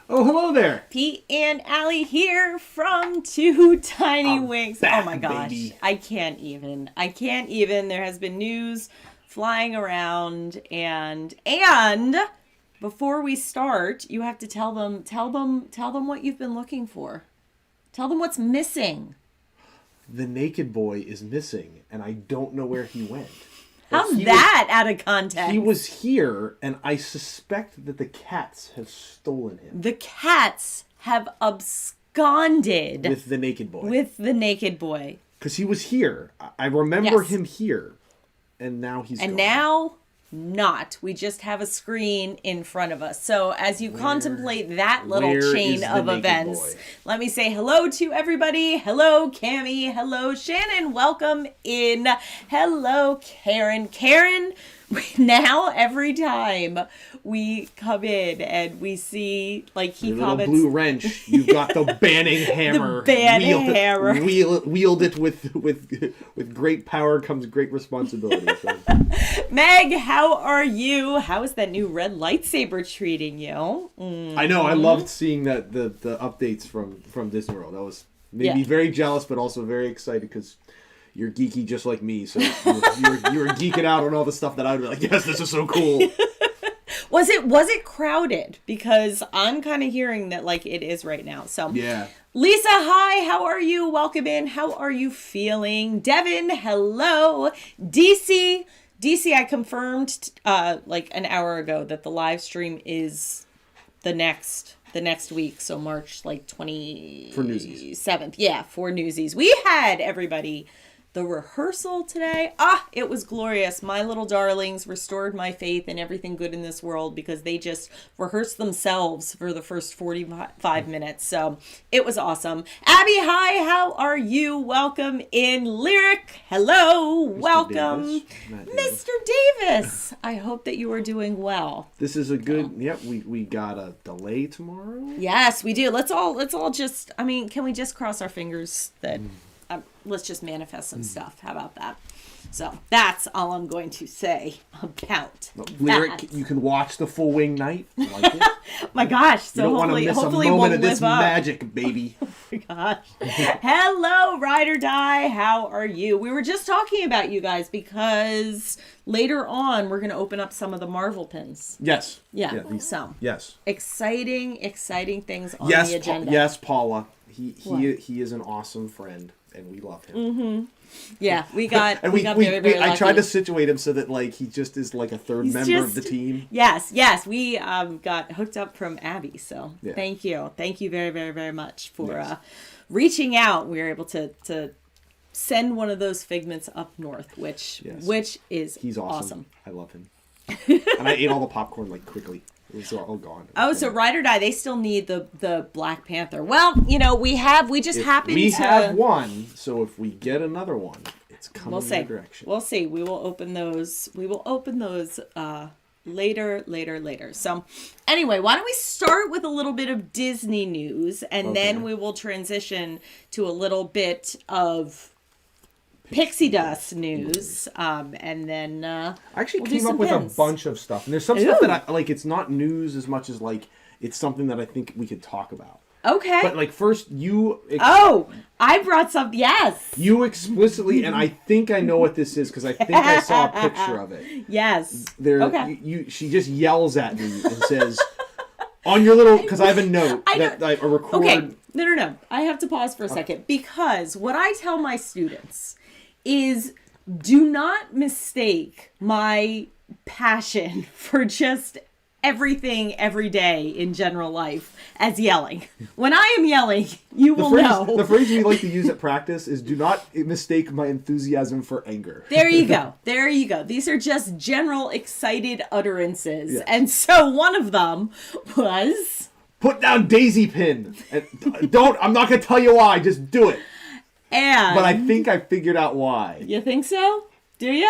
Oh, hello there. Pete and Allie here from Two Tiny Wings. Back, Oh my gosh. baby. I can't even. There has been news flying around and before we start, you have to tell them what you've been looking for. Tell them what's missing. The naked boy is missing, and I don't know where he went. How's that out of context? He was here, and I suspect that the cats have stolen him. The cats have absconded With the naked boy. Because he was here. I remember him here, and now he's gone. And now, not. We just have a screen in front of us. So as you contemplate that little chain of events, let me say hello to everybody. Hello, Cammie. Hello, Shannon. Welcome in. Hello, Karen. Karen, now every time we come in and we see, like, he Your comments... little blue wrench. You've got the banning hammer. Wield it with great power comes great responsibility. So. Meg, how are you? How is that new red lightsaber treating you? I know. I loved seeing that the updates from Disney World. That was made me very jealous, but also very excited because you're geeky just like me. So you were geeking out on all the stuff that I would be like, yes, this is so cool. Was it crowded? Because I'm kind of hearing that like it is right now. So yeah. Lisa, hi, how are you? Welcome in. How are you feeling? Devin, hello. DC, I confirmed like an hour ago that the live stream is the next week, so March like 27th. For Newsies. Yeah, for Newsies. We had everybody the rehearsal today. It was glorious. My little darlings restored my faith in everything good in this world because they just rehearsed themselves for the first 45 minutes. So it was awesome. Abby, hi, how are you? Welcome in. Lyric, hello, Mr. welcome. Davis. Mr. Davis, I hope that you are doing well. This is a good, we got a delay tomorrow. Yes, we do. Let's all just, I mean, can we just cross our fingers that... let's just manifest some stuff. How about that? So that's all I'm going to say about Lyric, that. you can watch the full wing night. Like it. My gosh! So you don't want to miss a moment of this magic, baby. Oh my gosh! Hello, Ride or Die. How are you? We were just talking about you guys because later on we're going to open up some of the Marvel pins. Yes. Yeah. So yes. Exciting things on the agenda. Yes, Paula. He is an awesome friend. And we love him. Mm-hmm. Yeah, we got very lucky. I tried to situate him so that like he just is like a third member of the team. Yes. We got hooked up from Abby. So thank you very, very, very much for reaching out. We were able to send one of those figments up north, which is he's awesome. I love him, and I ate all the popcorn like quickly. It was all gone. So Ride or Die, they still need the Black Panther. Well, we have one, so if we get another one, it's coming in that direction. We'll see. We will open those later. So anyway, why don't we start with a little bit of Disney news and then we will transition to a little bit of Pixie Dust news, and then I actually came up with a bunch of stuff, and there's some stuff that I like. It's not news as much as like it's something that I think we could talk about. Okay. But like first, I brought some. Yes. You explicitly, and I think I know what this is because I think I saw a picture of it. Yes. She just yells at me and says, "On your little," because I have a note that I record. Okay. No. I have to pause for a second because what I tell my students is do not mistake my passion for just everything every day in general life as yelling. When I am yelling, you will know. The phrase we like to use at practice is do not mistake my enthusiasm for anger. There you go. These are just general excited utterances. Yes. And so one of them was... Put down Daisy Pin. And I'm not going to tell you why. Just do it. But I think I figured out why. You think so? Do you?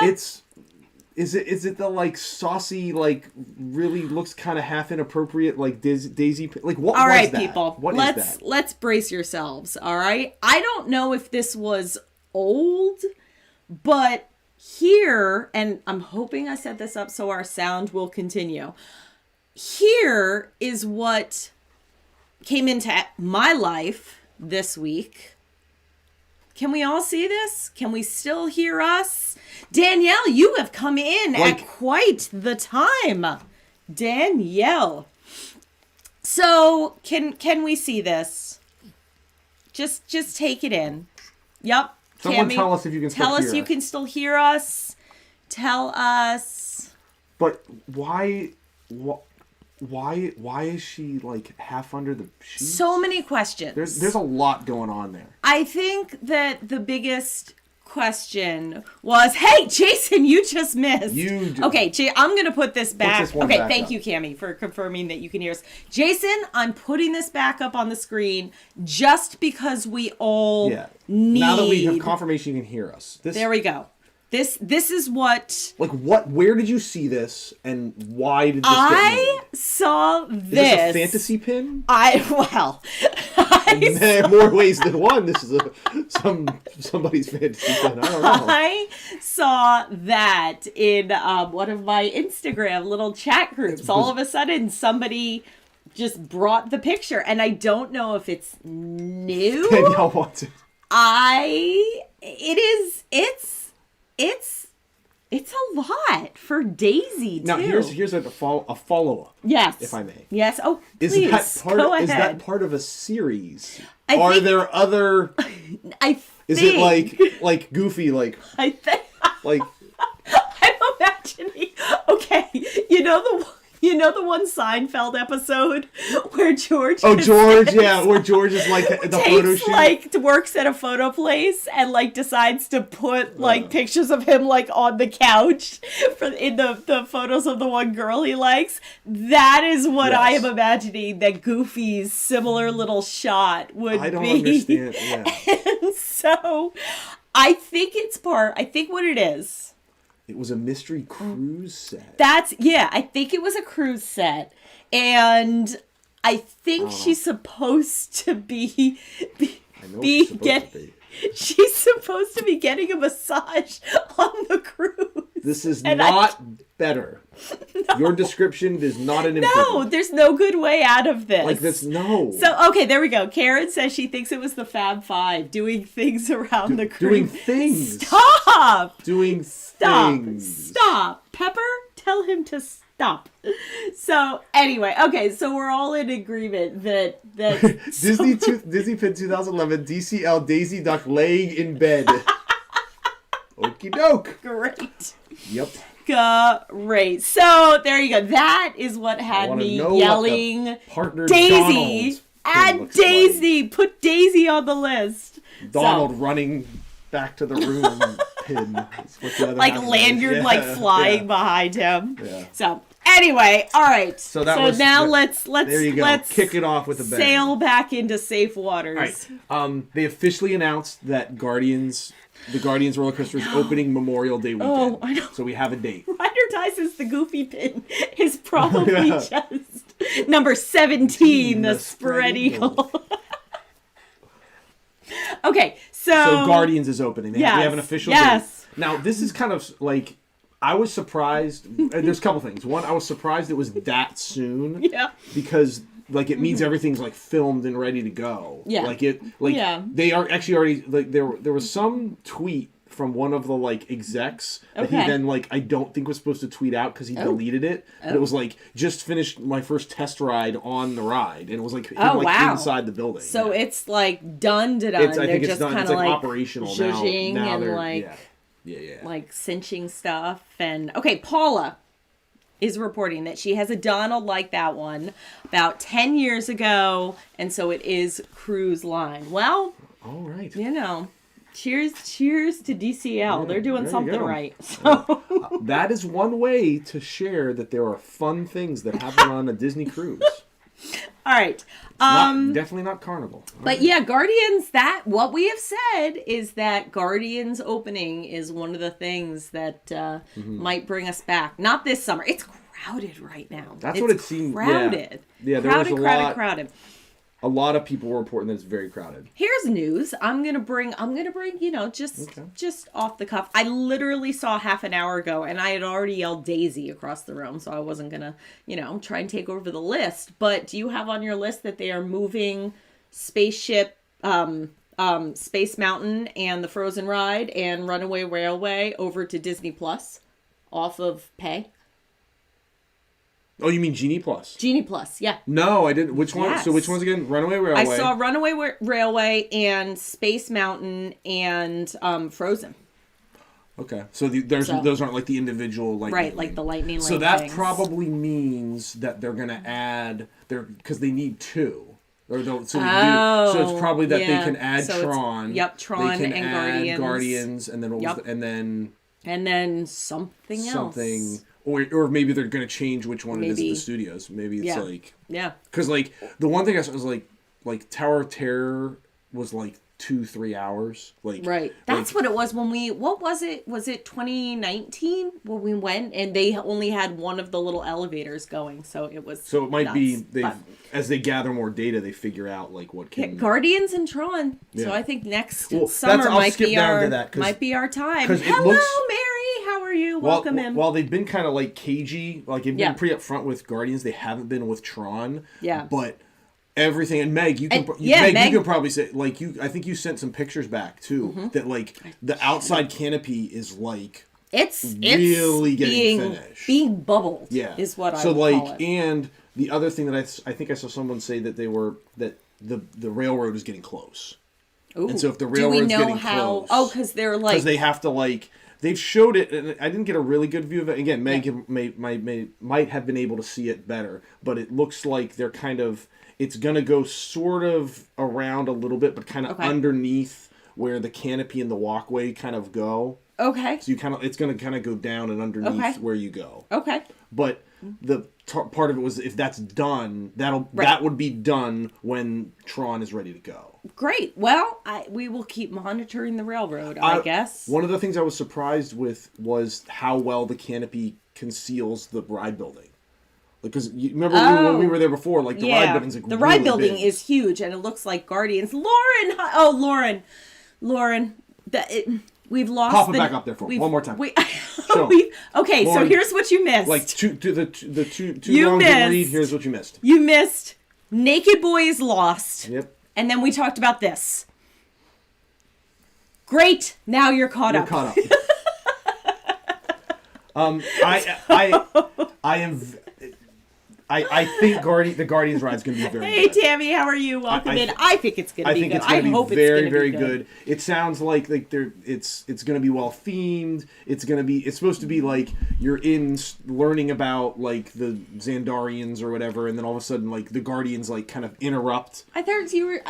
Is it the like saucy, like really looks kind of half inappropriate, like Daisy, like what? All right, was that? people. What is that? Let's brace yourselves. All right. I don't know if this was old, but here, and I'm hoping I set this up so our sound will continue. Here is what came into my life this week. Can we all see this? Can we still hear us? Danielle, you have come in at quite the time. Danielle. So, can we see this? Just take it in. Yep. Someone Tammy, tell us if you can still hear us. Tell us you can still hear us. Tell us. But why is she like half under the sheets? So many questions. There's a lot going on there. I think that the biggest question was, hey, Jason, you just missed. Okay, I'm going to put this back. Thank you, Cammie, for confirming that you can hear us. Jason, I'm putting this back up on the screen just because we all need... Now that we have confirmation you can hear us. There we go. This is what... Where did you see this, and why did this I saw this. Is this a fantasy pin? There are more ways than one. This is somebody's fantasy pin. I don't know. I saw that in one of my Instagram little chat groups. All of a sudden, somebody just brought the picture, and I don't know if it's new. Danielle wants it. It's a lot for Daisy, too. Now, here's a follow-up. Yes. If I may. Yes. Oh, please, go ahead. Is that part of a series? Are there other... Is it like Goofy, I think... like... I'm imagining... Okay, you know the one Seinfeld episode where George... where George is like the photo shoot. Works at a photo place and decides to put pictures of him on the couch in the photos of the one girl he likes. That is what I am imagining that Goofy's similar little shot would be. I don't understand. Yeah. And so I think what it is. It was a mystery cruise set. I think it was a cruise set. And I think she's supposed to be she's supposed to be getting a massage on the cruise. This is not better. No. Your description is not an improvement. No, there's no good way out of this. No. So, okay, there we go. Karen says she thinks it was the Fab Five doing things around the cruise. Doing things. Stop! Things. Stop. Pepper, tell him to stop. So, anyway, okay, so we're all in agreement that Disney Pin 2011 DCL Daisy Duck laying in bed. Okie doke. Great. Yep. Great. So, there you go. That is what had me yelling, Daisy, add Daisy, put Daisy on the list. Donald running back to the room pin. Lanyard flying behind him. Yeah. So anyway, all right. So let's there you go. Let's kick it off with a bang. Sail back into safe waters. All right. They officially announced that the Guardians roller coaster is opening Memorial Day weekend. Oh, I know. So we have a date. Ryder Dice's the Goofy pin is probably just number 17, the spread eagle. Okay, so Guardians is opening. We have an official date. Now, this is kind of I was surprised. There's a couple things. One, I was surprised it was that soon. Yeah. Because it means everything's filmed and ready to go. Yeah. They are actually already there was some tweet from one of the execs that he then I don't think was supposed to tweet out because he deleted it. But it was just finished my first test ride on the ride, and it was him inside the building. So it's done. I think it's done. It's operational now. Now they're cinching stuff. And okay, Paula is reporting that she has a Donald like that one about 10 years ago, and so it is Cruise Line. Well, all right. Cheers to DCL. Yeah, they're doing something right. So. That is one way to share that there are fun things that happen on a Disney cruise. All right. Definitely not Carnival. But Guardians, what we have said is that Guardians opening is one of the things that might bring us back. Not this summer. It's crowded right now. That's what it seemed. Crowded. Yeah, there was a lot. Crowded. a lot of people were reporting that it's very crowded. Here's news. I'm gonna bring, just off the cuff. I literally saw half an hour ago, and I had already yelled Daisy across the room, so I wasn't gonna, try and take over the list. But do you have on your list that they are moving Spaceship, Space Mountain, and the Frozen Ride and Runaway Railway over to Disney Plus, off of pay? Oh, you mean Genie Plus? Genie Plus, yeah. No, I didn't. Which one? Yes. So which one's again? Runaway Railway. I saw Runaway Railway and Space Mountain and Frozen. Okay, so those aren't like the individual lightning. Right, like the lightning lane. So that things. probably means that they're gonna add because they need two. So it's probably that they can add Tron. Tron they can and add Guardians, and then and then something else. Or maybe they're going to change which one it is at the studios. Maybe it's because the one thing I saw was like Tower of Terror was like 2-3 hours. Right. That's what it was when what was it? Was it 2019 when we went and they only had one of the little elevators going? So it was. So it might be as they gather more data, they figure out what can. Guardians and Tron. Yeah. So I think next summer might be our time. Hello, Mary. How are you? Welcome in. While they've been kind of cagey, they've been pretty upfront with Guardians, they haven't been with Tron. Yeah. But everything, and Meg, you can you can probably say I think you sent some pictures back too that the outside canopy is it's really getting finished, being bubbled. Yeah, is what I would call it. And the other thing that I think I saw someone say that the railroad is getting close. Ooh. And so if the railroad's getting close, because they're because they have to they've showed it, and I didn't get a really good view of it. Again, Meg might have been able to see it better, but it looks like they're kind of. It's going to go sort of around a little bit, but kind of underneath where the canopy and the walkway kind of go. Okay. So it's going to kind of go down and underneath where you go. Okay. But the part of it was if that's done, that would be done when Tron is ready to go. Great. Well, we will keep monitoring the railroad, I guess. One of the things I was surprised with was how well the canopy conceals the ride building. Because you remember when we were there before, ride building's the really ride building big. Is huge, and it looks like Guardians. Lauren, we've lost. Pop it back up there for one more time. Okay, Lauren, so here's what you missed. The two wrongs didn't read. Here's what you missed. You missed Naked Boy is Lost. Yep. And then we talked about this. Great, now you're caught up. I think the Guardians ride is going to be very good. Hey, Tammy, how are you? Welcome in. I think it's going to be good. I hope it's very, very good. It sounds like it's going to be well themed. It's supposed to be you're learning about the Xandarians or whatever, and then all of a sudden the Guardians kind of interrupt. I thought you were.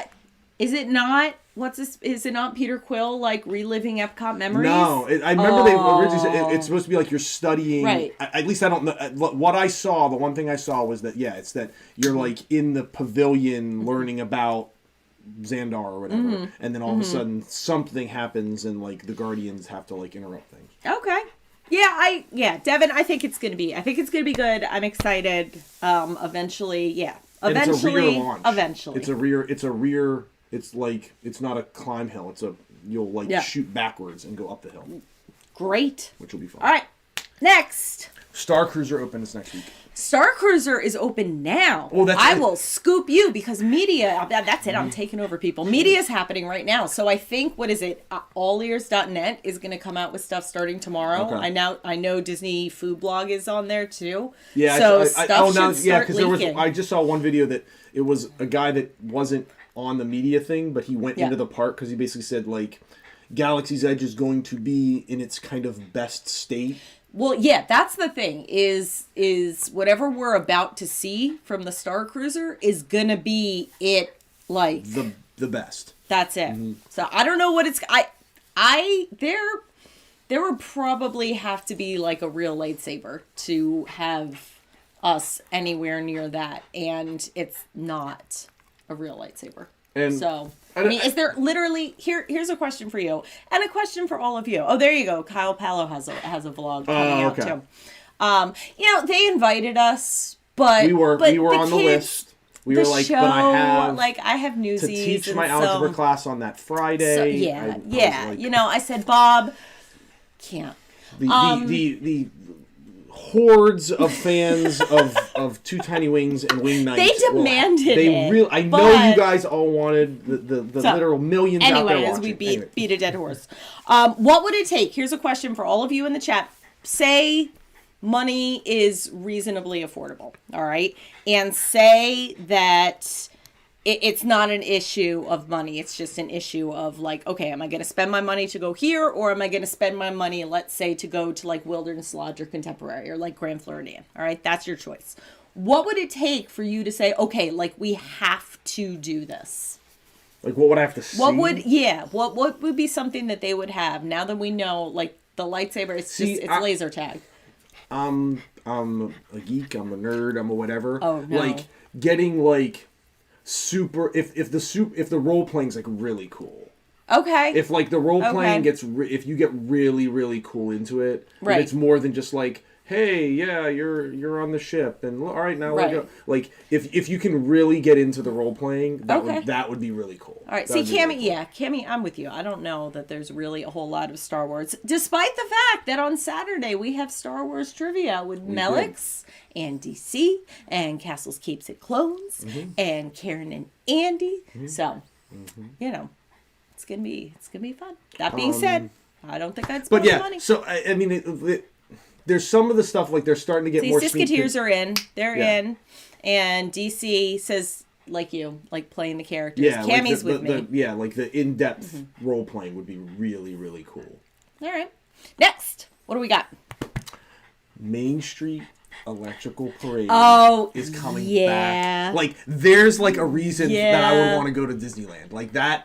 Is it not? What's this? Is it not Peter Quill reliving Epcot memories? No, I remember they originally said it's supposed to be you're studying. Right. At least I don't know. What I saw, the one thing I saw was that it's that you're in the pavilion learning about Xandar or whatever, and then all of a sudden something happens and the Guardians have to interrupt things. Okay. Yeah, Devin, I think it's gonna be good. I'm excited. Eventually. And it's a rear launch. Eventually. It's a rear. It's not a climb hill. You'll shoot backwards and go up the hill. Great. Which will be fun. All right. Next. Star Cruiser opens next week. Star Cruiser is open now. Oh, I will scoop you because media. That's it. I'm taking over people. Media is happening right now. So I think allears.net is going to come out with stuff starting tomorrow. Okay. I know Disney Food Blog is on there too. Yeah. So stuff should start leaking. I just saw one video that it was a guy that wasn't on the media thing, but he went into the park because he basically said Galaxy's Edge is going to be in its kind of best state. Well, yeah, that's the thing is whatever we're about to see from the Star Cruiser is gonna be it the best. That's it. Mm-hmm. So I don't know what it's there would probably have to be a real lightsaber to have us anywhere near that, and it's not a real lightsaber. And so is there literally here's a question for you and a question for all of you. Oh, there you go. Kyle Palo has a vlog coming out too. They invited us, but we were on the list. We were like, show, but I have newsies to teach my algebra class on that Friday. So, I said, Bob, can't. The hordes of fans of Two Tiny Wings and Wing Nights. They demanded it. I know you guys all wanted the literal millions out there watching. As we beat a dead horse. What would it take? Here's a question for all of you in the chat. Say money is reasonably affordable, all right? And say that it's not an issue of money. It's just an issue of like, okay, am I going to spend my money to go here, or am I going to spend my money, let's say, to go to like Wilderness Lodge or Contemporary or like Grand Floridian? All right, that's your choice. What would it take for you to say, okay, like we have to do this? Like what would I have to see? What would be something that they would have now that we know like the lightsaber? It's laser tag. I'm a geek. I'm a nerd. I'm a whatever. Oh no! Like getting like. Super if the role playing's like really cool. Okay. If like the role playing gets if you get really really cool into it, right. It's more than just like, hey, yeah, you're on the ship and all right now we'll go. Like if you can really get into the role playing, that would be really cool. All right. See, Cammy, really cool. Cammy, I'm with you. I don't know that there's really a whole lot of Star Wars, despite the fact that on Saturday we have Star Wars trivia with Melix and DC and Castles, Capes, and Clones and Karen and Andy. So, it's gonna be fun. That being said, I don't think I'd spend the money. So I mean, there's some of the stuff like they're starting to get more. Disketeers are in. They're in, and DC says like playing the characters. Yeah, Cammy's with me. Like the in-depth role playing would be really really cool. All right, next, what do we got? Main Street Electrical Parade is coming back. Like there's like a reason that I would want to go to Disneyland. Like that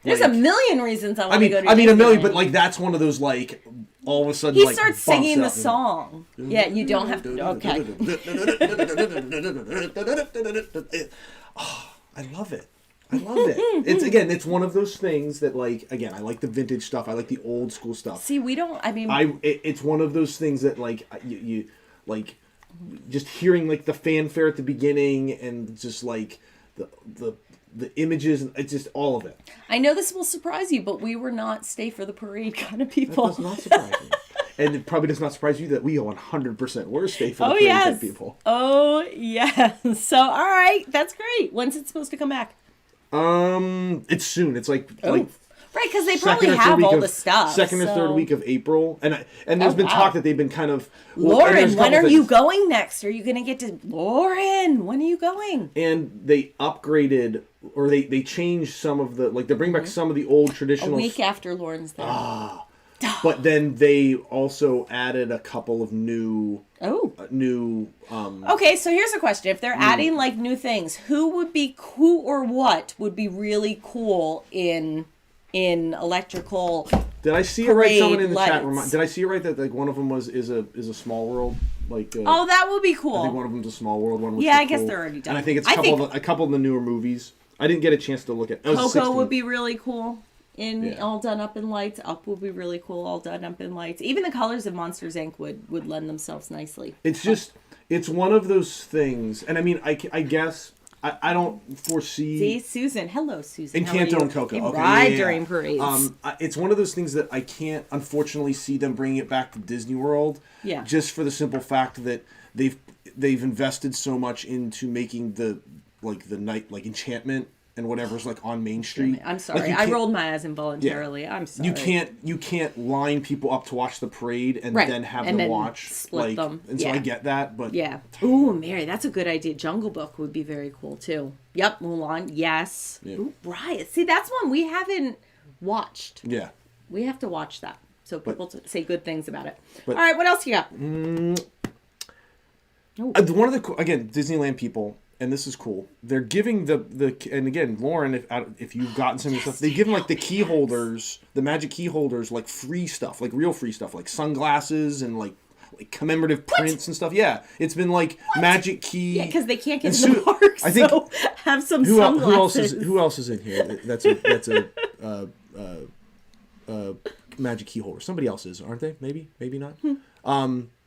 there's a million reasons I want to go to Disneyland. I mean a million, but like that's one of those like all of a sudden he starts singing the song. Yeah, you don't have to. Okay. Oh, I love it. It's one of those things that like, again, I like the vintage stuff. I like the old school stuff. See, it's one of those things that like you like just hearing like the fanfare at the beginning and just like the images, it's just all of it. I know this will surprise you, but we were not stay for the parade kind of people. That does not surprise me. And it probably does not surprise you that we 100% were stay for the parade kind of people. Oh, yes. So, all right. That's great. When's it supposed to come back? It's soon. It's like right, because they probably have all the stuff. Second or third week of April, and there's been talk that they've been kind of. Lauren, when are you going next? Are you going to get to Lauren? When are you going? And they upgraded, or they changed some of the they bring back some of the old traditional. A week after Lauren's there. But then they also added a couple of new. Okay, so here's a question: if they're adding like new things, who or what would be really cool in electrical? Did I see it right? Someone in the chat did I see it right that like one of them is a Small World like? That would be cool. I think one of them's a Small World one. I guess they're already done. And I think it's a couple of the newer movies. I didn't get a chance to look at. Coco would be really cool. All done up in lights. Up would be really cool. All done up in lights. Even the colors of Monsters Inc. would lend themselves nicely. It's one of those things, and I mean, I guess. I don't foresee. See, Susan. Hello, Susan. And Canto and Coco. Ride during parades. It's one of those things that I can't, unfortunately, see them bringing it back to Disney World. Yeah. Just for the simple fact that they've invested so much into making the night enchantment and whatever's like on Main Street. I'm sorry, I rolled my eyes involuntarily. Yeah. I'm sorry. You can't line people up to watch the parade and then have them watch split them. And so I get that, but Ooh, Mary, that's a good idea. Jungle Book would be very cool too. Yep, Mulan. Yes. Yeah. Ooh, right. See, that's one we haven't watched. Yeah. We have to watch that so people say good things about it. All right, what else you got? One of the again Disneyland people. And this is cool. They're giving the and again, Lauren, if you've gotten some of your stuff, they give them like the key holders, the magic key holders, like free stuff, like real free stuff, like sunglasses and like commemorative prints and stuff. Yeah, it's been like magic key. Yeah, because they can't get in the park. I think so have some sunglasses. Who else is in here? That's a magic key holder. Somebody else is, aren't they? Maybe not.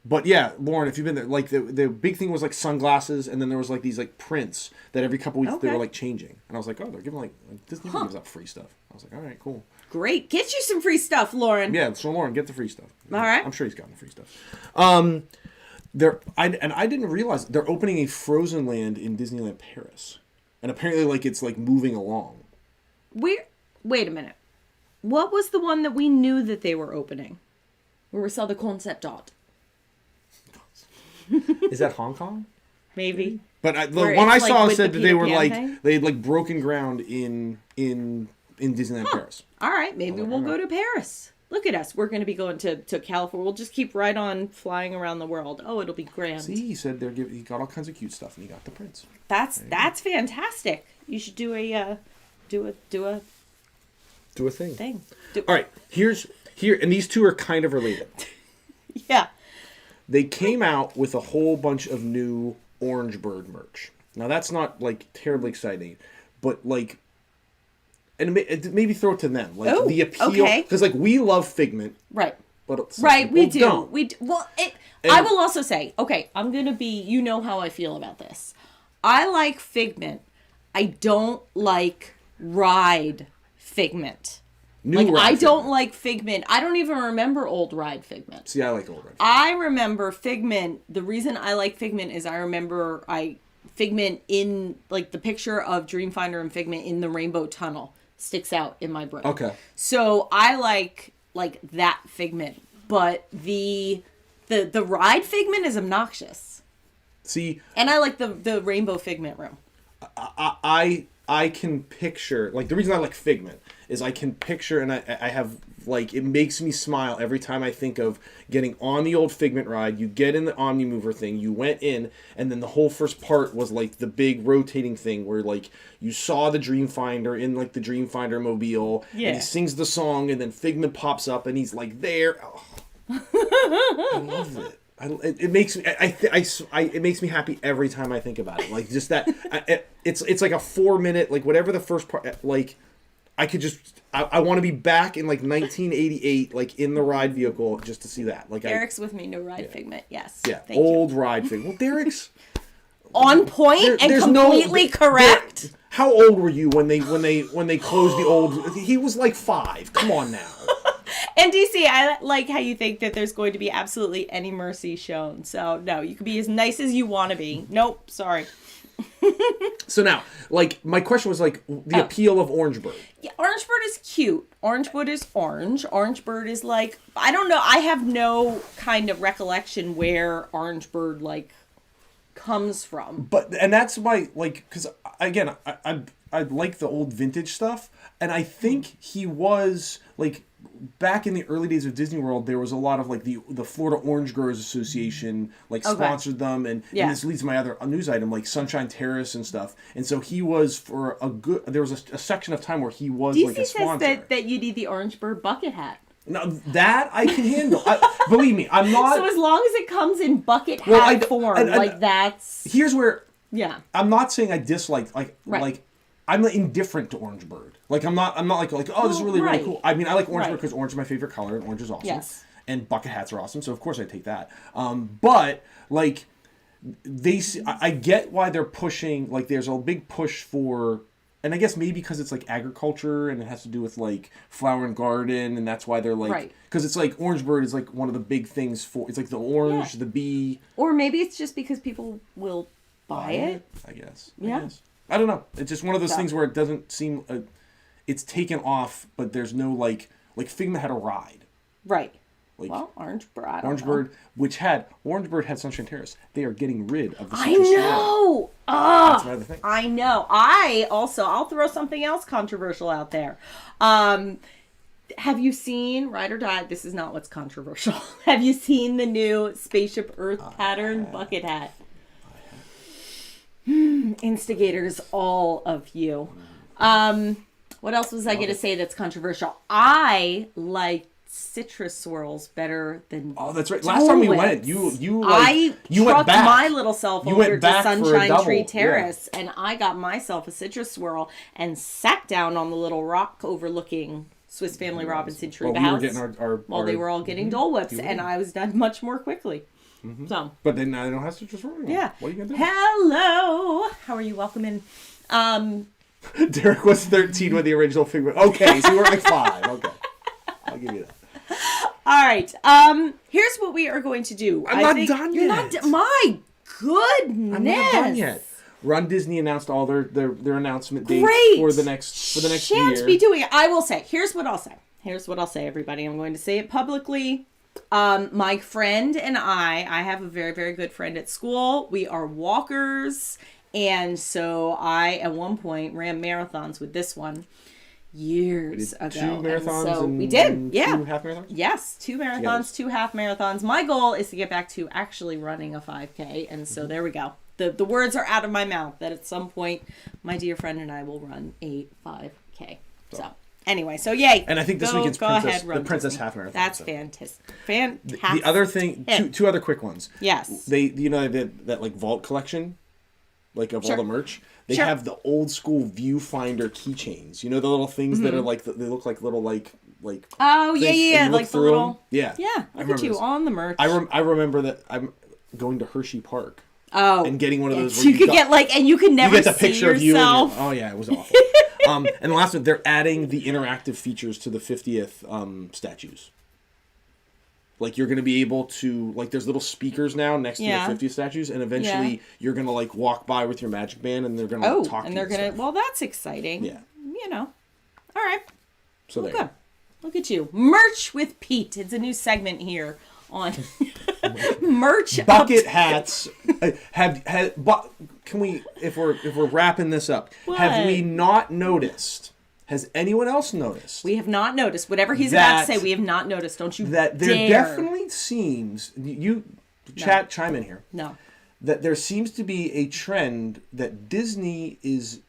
But yeah, Lauren, if you've been there, like the big thing was like sunglasses, and then there was like these like prints that every couple weeks they were like changing, and I was like, oh, they're giving like Disney gives out free stuff. I was like, all right, cool. Great, get you some free stuff, Lauren. Yeah, so Lauren, get the free stuff. All right, I'm sure he's gotten the free stuff. I didn't realize they're opening a Frozen Land in Disneyland Paris, and apparently like it's like moving along. Wait a minute. What was the one that we knew that they were opening? Where we saw the concept art. Is that Hong Kong? Maybe. But the one I saw said that they were thing? they had like broken ground in Disneyland Paris. All right, maybe we'll go to Paris. Look at us. We're going to be going to California. We'll just keep right on flying around the world. Oh, it'll be grand. See, he said he got all kinds of cute stuff, and he got the prints. That's fantastic. You should do a thing. All right, here, and these two are kind of related. Yeah. They came out with a whole bunch of new Orange Bird merch. Now that's not like terribly exciting, but like, and maybe throw it to them, like the appeal, because like we love Figment, right? But we do. Don't. We do. Well, I will also say, okay, I'm gonna be. You know how I feel about this. I like Figment. I don't like Ride Figment. I don't like Figment. I don't even remember old Ride Figment. See, I like old Ride Figment. I remember Figment. The reason I like Figment is I remember Figment in like the picture of Dreamfinder and Figment in the Rainbow Tunnel sticks out in my brain. Okay. So I like that Figment, but the Ride Figment is obnoxious. See, and I like the Rainbow Figment room. I can picture, like, the reason I like Figment is I can picture, and I have, like, it makes me smile every time I think of getting on the old Figment ride. You get in the Omnimover thing, you went in, and then the whole first part was, like, the big rotating thing where, like, you saw the Dreamfinder in, like, the Dreamfinder mobile, and he sings the song, and then Figment pops up, and he's, like, there. Oh. I love it. It makes me it makes me happy every time I think about it. Like just that it's like a 4-minute, like whatever the first part, like I could just I want to be back in like 1988, like in the ride vehicle just to see that. Like Derek's with me, no Ride Figment. Yes. Yeah. Old Ride Figment. Well, Derek's on point and completely correct. How old were you when they closed the old? He was like 5. Come on now. And DC, I like how you think that there's going to be absolutely any mercy shown. So, no, you can be as nice as you want to be. Nope, sorry. So now, like, my question was, like, the appeal of Orange Bird. Yeah, Orange Bird is cute. Orange Bird is orange. Orange Bird is, like, I don't know. I have no kind of recollection where Orange Bird, like, comes from. And that's why, like, because, again, I like the old vintage stuff. And I think he was, like, back in the early days of Disney World, there was a lot of, like, the Florida Orange Growers Association, like, sponsored them. And this leads to my other news item, like Sunshine Terrace and stuff. And so he was, for there was a section of time where he was, like, a sponsor. DC says that you need the Orange Bird bucket hat. Now, that I can handle. Believe me, I'm not... So as long as it comes in bucket hat form, like, that's... Here's where... Yeah. I'm not saying I dislike, like, I'm indifferent to Orange Bird. Like, I'm not like, oh, this is really, really cool. I mean, I like Orange Bird because orange is my favorite color, and orange is awesome. Yes. And bucket hats are awesome, so of course I take that. But, like, I get why they're pushing, like, there's a big push for, and I guess maybe because it's, like, agriculture, and it has to do with, like, flower and garden, and that's why they're, like, because it's, like, Orange Bird is, like, one of the big things for, it's, like, the orange, the bee. Or maybe it's just because people will buy it. I guess. Yeah. I don't know. It's just one of those things where it doesn't seem... it's taken off, but there's no, like Figment had a ride. Right. Like, well, Orange Bird. Orange Bird had Sunshine Terrace. They are getting rid of the I know! That's another thing. I know. I'll throw something else controversial out there. Have you seen Ride or Die? This is not what's controversial. Have you seen the new Spaceship Earth pattern bucket hat? Instigators, all of you. What else was I going to say that's controversial? I like citrus swirls better than... Oh, that's right. Last time we went, you trucked went back. My little self over to Sunshine Tree Terrace, and I got myself a citrus swirl and sat down on the little rock overlooking Swiss Family Robinson Tree House while they were all getting Dole Whips, and I was done much more quickly. Mm-hmm. So, but then now they don't have to just run. Yeah. What are you gonna do? Hello. How are you? Welcome in. Derek was 13 when the original figure. Okay, so you were like 5. Okay, I'll give you that. All right. Here's what we are going to do. I'm not done you're yet. My goodness. I'm not done yet. Run Disney announced all their announcement dates for the next Shan't year. be doing it. I will say. Here's what I'll say. Everybody. I'm going to say it publicly. My friend and I have a very, very good friend at school. We are walkers. And so I, at one point, ran marathons with this one years ago. 2 marathons and so and we did. 2 Yeah. half marathons? Yes. 2 marathons, 2 half marathons. My goal is to get back to actually running a 5K. And so there we go. The words are out of my mouth that at some point my dear friend and I will run a 5K. So anyway, so yay. And I think this weekend's the Princess Half Marathon. That's fantastic. Fantastic. The other thing, two other quick ones. Yes. They that like vault collection, like of all the merch. They Sure. have the old school viewfinder keychains. You know the little things that are like they look like little like. Oh things, yeah, like the little. Yeah. Yeah. Look at you on the merch. I remember that I'm going to Hershey Park. Oh, and getting one of those. So you could get and you can never you get the picture see yourself. Of you. Oh yeah, it was awful. And the last one, they're adding the interactive features to the 50th statues. Like you're going to be able to there's little speakers now next to the 50th statues, and eventually you're going to walk by with your magic band, and they're going to talk. And they're going to. Well, that's exciting. Yeah. All right. So there. Good. Look at you, merch with Pete. It's a new segment here on merch bucket hats. Can we, if we're wrapping this up, have we not noticed? Has anyone else noticed? We have not noticed. Whatever he's about to say, we have not noticed. Don't you that there dare. Definitely seems chime in here. No. That there seems to be a trend that Disney is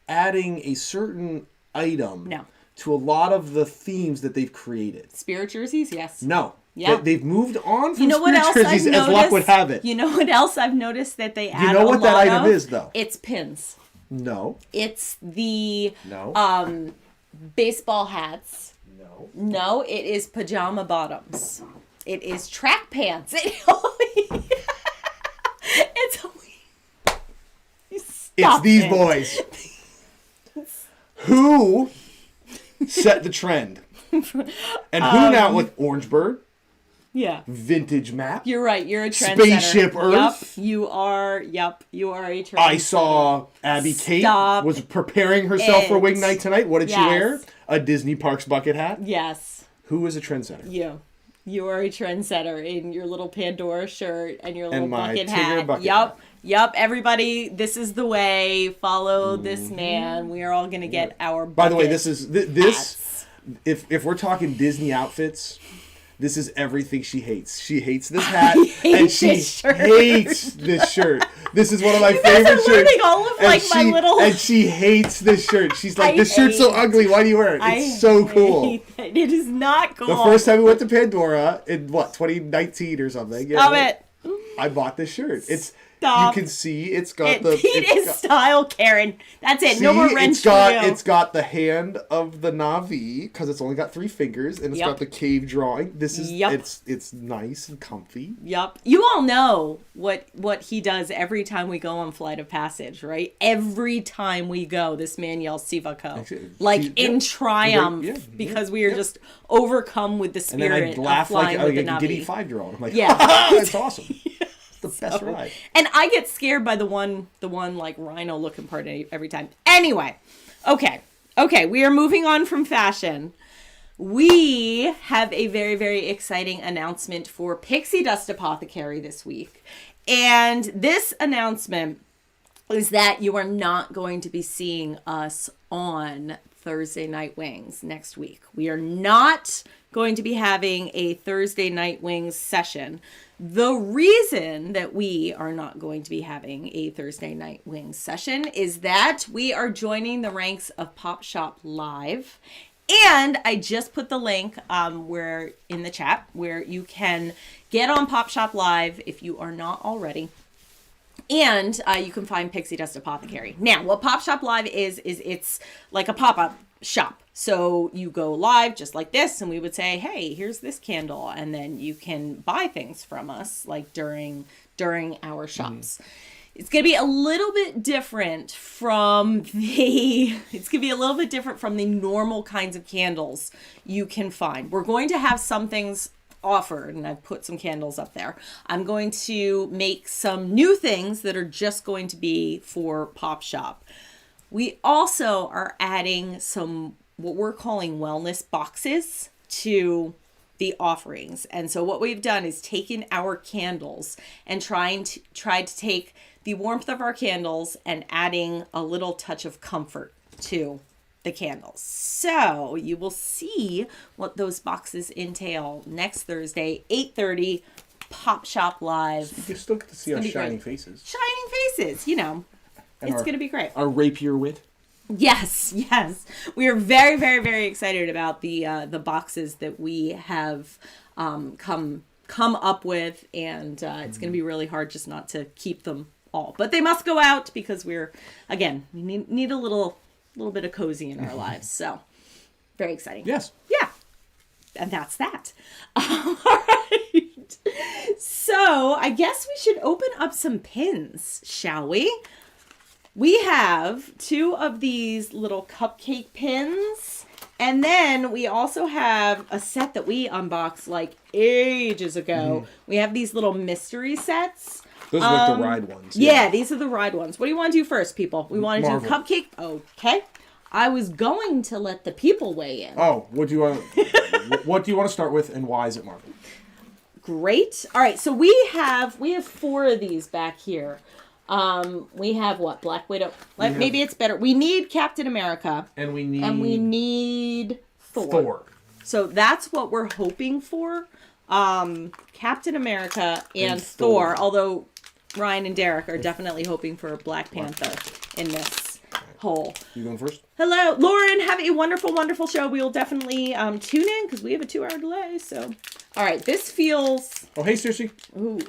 adding a certain item to a lot of the themes that they've created. Spirit jerseys, yes. No. Yeah. They've moved on from what spirit else jerseys I've as luck would have it. You know what else I've noticed that they add? You know what that item is, though? It's pins. No. It's the no. Baseball hats. No. No, it is pajama bottoms. It is track pants. It's these boys. Who set the trend? And who now with Orangeburg? Yeah. Vintage map. You're right. You're a trendsetter. Spaceship Earth. Yep. You are a trendsetter. I saw Abby Kate was preparing herself for Wing Night tonight. What did she wear? A Disney Parks bucket hat. Yes. Who is a trendsetter? You are a trendsetter in your little Pandora shirt and your little bucket hat. Yep. Everybody, this is the way. Follow this man. We are all going to get our bucket. By the way, this is this. If we're talking Disney outfits, this is everything she hates. She hates this hat, and she hates this shirt. This is one of my favorite shirts. All of my little. And she hates this shirt. She's like, "This shirt's so ugly. Why do you wear it? It's so cool." It is not cool. The first time we went to Pandora in 2019 or something. Stop it. I bought this shirt. Stop. You can see it's got Pete is style, Karen. That's it. No more wrench for you. It's got the hand of the Na'vi because it's only got 3 fingers, and it's got the cave drawing. This is it's nice and comfy. Yep. You all know what he does every time we go on Flight of Passage, right? Every time we go, this man yells Sivako, in triumph, because we are just overcome with the spirit and then I laugh of flying with the Na'vi. A giddy 5-year-old. I'm like, it's awesome. The best ride. And I get scared by the one rhino looking part every time. Anyway, okay, we are moving on from fashion. We have a very, very exciting announcement for Pixie Dust Apothecary this week. And this announcement is that you are not going to be seeing us on Thursday Night Wings next week. We are not going to be having a Thursday Night Wings session. The reason that we are not going to be having a Thursday Night Wings session is that we are joining the ranks of Pop Shop Live. And I just put the link where in the chat where you can get on Pop Shop Live if you are not already. And you can find Pixie Dust Apothecary. Now, what Pop Shop Live is it's like a pop-up shop. So you go live just like this, and we would say, hey, here's this candle. And then you can buy things from us like during our shops. It's going to be a little bit different from the normal kinds of candles you can find. We're going to have some things offered, and I've put some candles up there. I'm going to make some new things that are just going to be for Pop Shop. We also are adding some what we're calling wellness boxes to the offerings. And so what we've done is taken our candles and tried to take the warmth of our candles and adding a little touch of comfort to the candles. So you will see what those boxes entail next Thursday, 8:30, Pop Shop Live. You still get to see our shining faces. Shining faces, you know. And it's going to be great. Our rapier wit. Yes. We are very, very, very excited about the boxes that we have come up with, and it's going to be really hard just not to keep them all. But they must go out because we need a little bit of cozy in our lives. So very exciting. Yes. Yeah. And that's that. All right. So I guess we should open up some pins, shall we? We have 2 of these little cupcake pins. And then we also have a set that we unboxed like ages ago. We have these little mystery sets. Those are like the ride ones. Yeah, these are the ride ones. What do you want to do first, people? We want to do cupcake? Okay. I was going to let the people weigh in. Oh, what do you want to start with, and why is it Marvel? Great. All right, so we have 4 of these back here. We have what? Black Widow. Maybe it's better. We need Captain America. And we need Thor. So that's what we're hoping for. Captain America and Thor. Although Ryan and Derek are definitely hoping for Black Panther in this whole. You going first? Hello, Lauren. Have a wonderful, wonderful show. We will definitely tune in because we have a 2-hour delay. So, all right. This feels. Oh, hey, Circe. Ooh.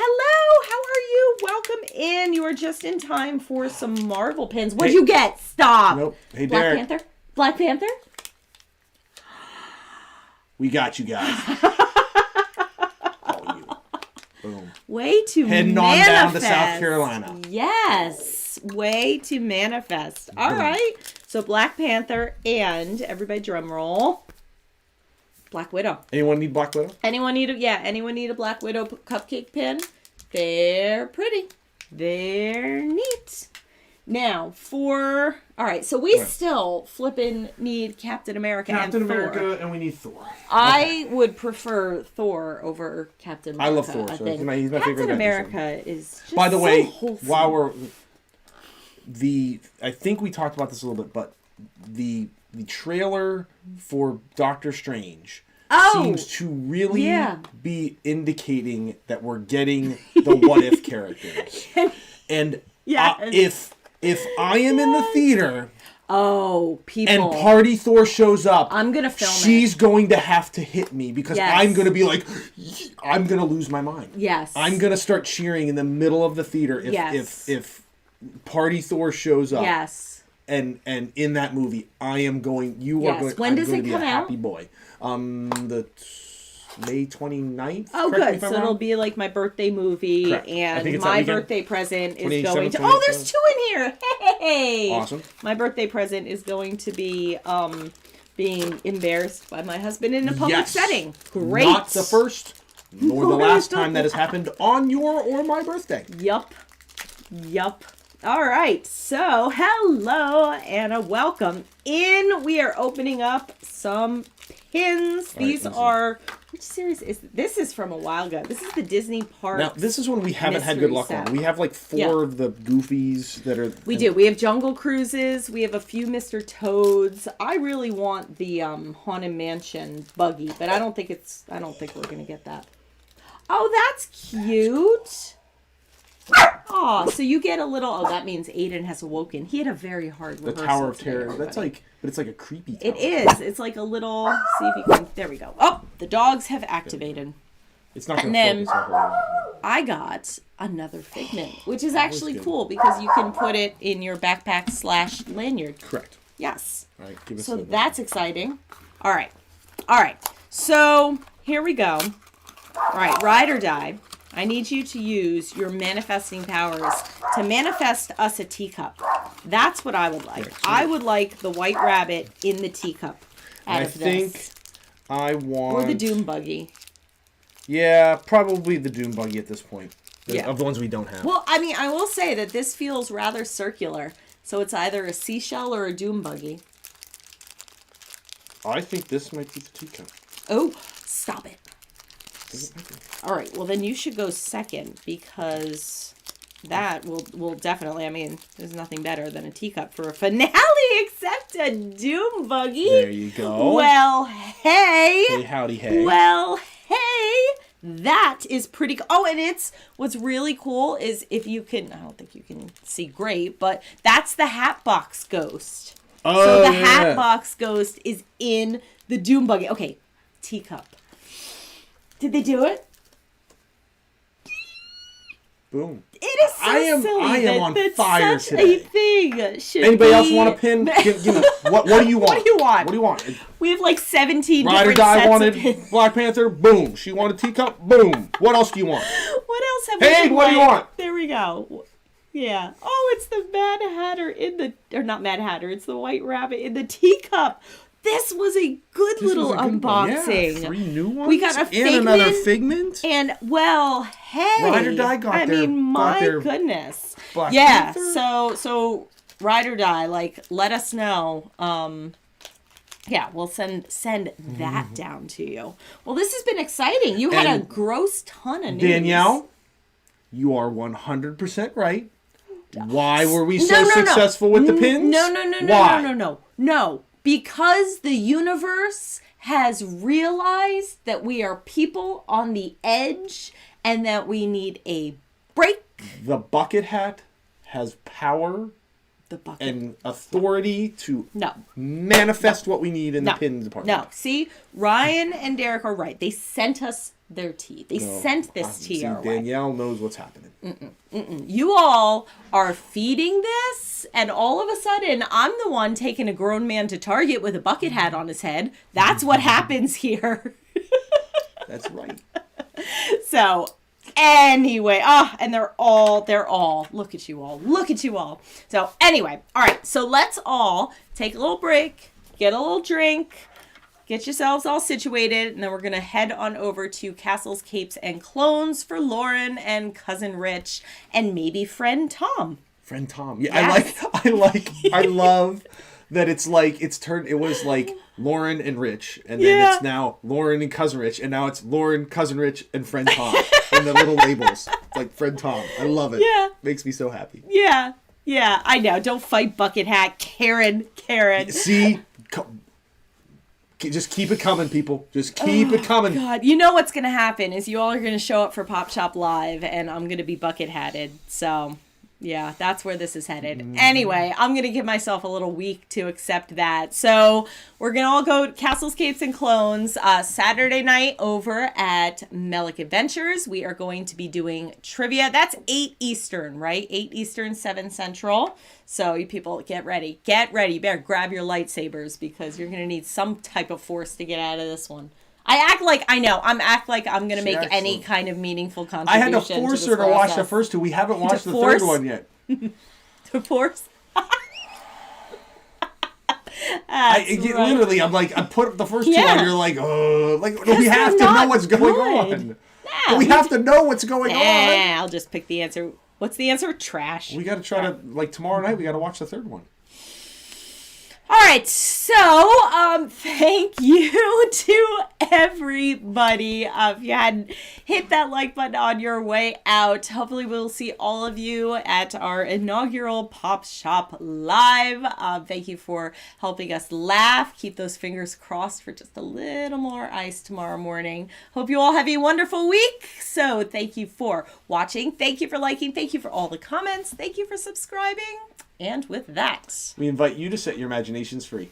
Hello, how are you? Welcome in. You are just in time for some Marvel pins. What'd you get? Stop. Nope. Hey, Black Derek. Panther? Black Panther? We got you guys. All you. Boom. Way to Heading manifest. on down to South Carolina. Yes. Way to manifest. All right. So Black Panther and, everybody drum roll, Black Widow. Anyone need Black Widow? Anyone need a Black Widow cupcake pin? They're pretty. They're neat. Now, all right, so we still flippin' need Captain America and Thor. Captain America, and we need Thor. I would prefer Thor over Captain America. I love Thor, so he's my favorite. Captain America is just By the way, wholesome. while I think we talked about this a little bit, but the trailer for Doctor Strange seems to really be indicating that we're getting the what if characters. And if I am in the theater, people, and Party Thor shows up, I'm gonna film she's going to have to hit me because I'm gonna be like, I'm gonna lose my mind. Yes, I'm gonna start cheering in the middle of the theater if Party Thor shows up. Yes. And in that movie, I am going. When does it come out? Happy boy. The May 29th. Oh, good. So it'll be like my birthday movie, correct. And my birthday present is going to. 27th. Oh, there's 2 in here. Hey! Awesome. My birthday present is going to be being embarrassed by my husband in a public setting. Great. Not the first nor the last time that has happened on your or my birthday. Yup. All right, so hello and welcome in. We are opening up some pins. These are, which series is this? This is from a while ago. This is the Disney Parks. Now, this is one we haven't had good luck on. We have like 4 of the Goofies that are. We do. We have Jungle Cruises. We have a few Mr. Toads. I really want the Haunted Mansion buggy, but I don't think we're gonna get that. Oh, that's cute. Oh, so you get a little. Oh, that means Aiden has awoken. He had a very hard rehearsal. The Tower of today, Terror. everybody. That's like, but it's like a creepy tower. It is. It's like a little. See if you can. There we go. Oh, the dogs have activated. It's not going to focus. I got another Figment, which is actually cool because you can put it in your backpack /lanyard. Correct. Yes. All right, give us so that's exciting. All right. So here we go. All right, ride or die. I need you to use your manifesting powers to manifest us a teacup. That's what I would like. Right, I would like the white rabbit in the teacup out of this. I think I want... Or the doom buggy. Yeah, probably the doom buggy at this point. Yeah. Of the ones we don't have. Well, I mean, I will say that this feels rather circular. So it's either a seashell or a doom buggy. I think this might be the teacup. Oh, stop it. All right, well then you should go second because that will definitely, I mean, there's nothing better than a teacup for a finale except a doom buggy. There you go. Well, hey. Hey, howdy, hey. Well, hey. That is pretty cool. Oh, and what's really cool is if you can, I don't think you can see great, but that's the Hatbox Ghost. Oh, so the Hatbox Ghost is in the doom buggy. Okay, teacup. Did they do it? Boom. It is so silly. I am on fire such today. A thing should Anybody be... else want a pin? Give me, what do you want? What do you want? What do you want? We have like 17 Ride or different Die sets wanted of pins. Black Panther. Boom. She wanted teacup. Boom. What else do you want? What else have we been what do you want? There we go. Yeah. Oh, it's the Mad Hatter in the... Or not Mad Hatter. It's the White Rabbit in the teacup. This was a good little unboxing. Yeah, 3 new ones. We got a Figment. And another Figment. And, well, hey. Ride or Die got their... I mean, my goodness. Black yeah, Panther? so Ride or Die, like, let us know. Yeah, we'll send that down to you. Well, this has been exciting. You had a gross ton of news. Danielle, you are 100% right. Why were we so successful with the pins? No. Because the universe has realized that we are people on the edge and that we need a break. The bucket hat has power and authority to manifest what we need in the pin department. No, see, Ryan and Derek are right. They sent us their tea. They sent this tea our way. Danielle knows what's happening. You all are feeding this, and all of a sudden, I'm the one taking a grown man to Target with a bucket hat on his head. That's what happens here. That's right. So, anyway, and they're all, look at you all. So, anyway, all right, so let's all take a little break, get a little drink, get yourselves all situated, and then we're going to head on over to Castles, Capes, and Clones for Lauren and Cousin Rich and maybe friend Tom. Friend Tom. Yeah, yes. I love that it was like Lauren and Rich, and then it's now Lauren and Cousin Rich, and now it's Lauren, Cousin Rich, and friend Tom. And the little labels. It's like friend Tom. I love it. Yeah. Makes me so happy. Yeah, I know. Don't fight Bucket Hat. Karen. See? Just keep it coming, people. Just keep it coming. God, you know what's going to happen is you all are going to show up for Pop Shop Live, and I'm going to be bucket-hatted. So, yeah, that's where this is headed. Anyway, I'm going to give myself a little week to accept that. So, we're going to all go Castles, Capes, and Clones Saturday night over at Melic Adventures. We are going to be doing trivia. That's 8 Eastern, right? 8 Eastern, 7 Central. So you people get ready. You better grab your lightsabers because you're going to need some type of force to get out of this one. I act like I'm going to make any kind of meaningful contribution. I had to force her to watch the first 2. We haven't watched the third one yet. To force? Literally, I'm like, I put the first 2 on, you're like, oh, we have to know what's going on. We have to know what's going on. I'll just pick the answer. What's the answer? Trash. We got to try to, tomorrow night, we got to watch the third one. All right, so thank you to everybody. If you hadn't hit that like button on your way out, hopefully we'll see all of you at our inaugural Pop Shop Live. Thank you for helping us laugh. Keep those fingers crossed for just a little more ice tomorrow morning. Hope you all have a wonderful week. So thank you for watching. Thank you for liking. Thank you for all the comments. Thank you for subscribing. And with that, we invite you to set your imaginations free.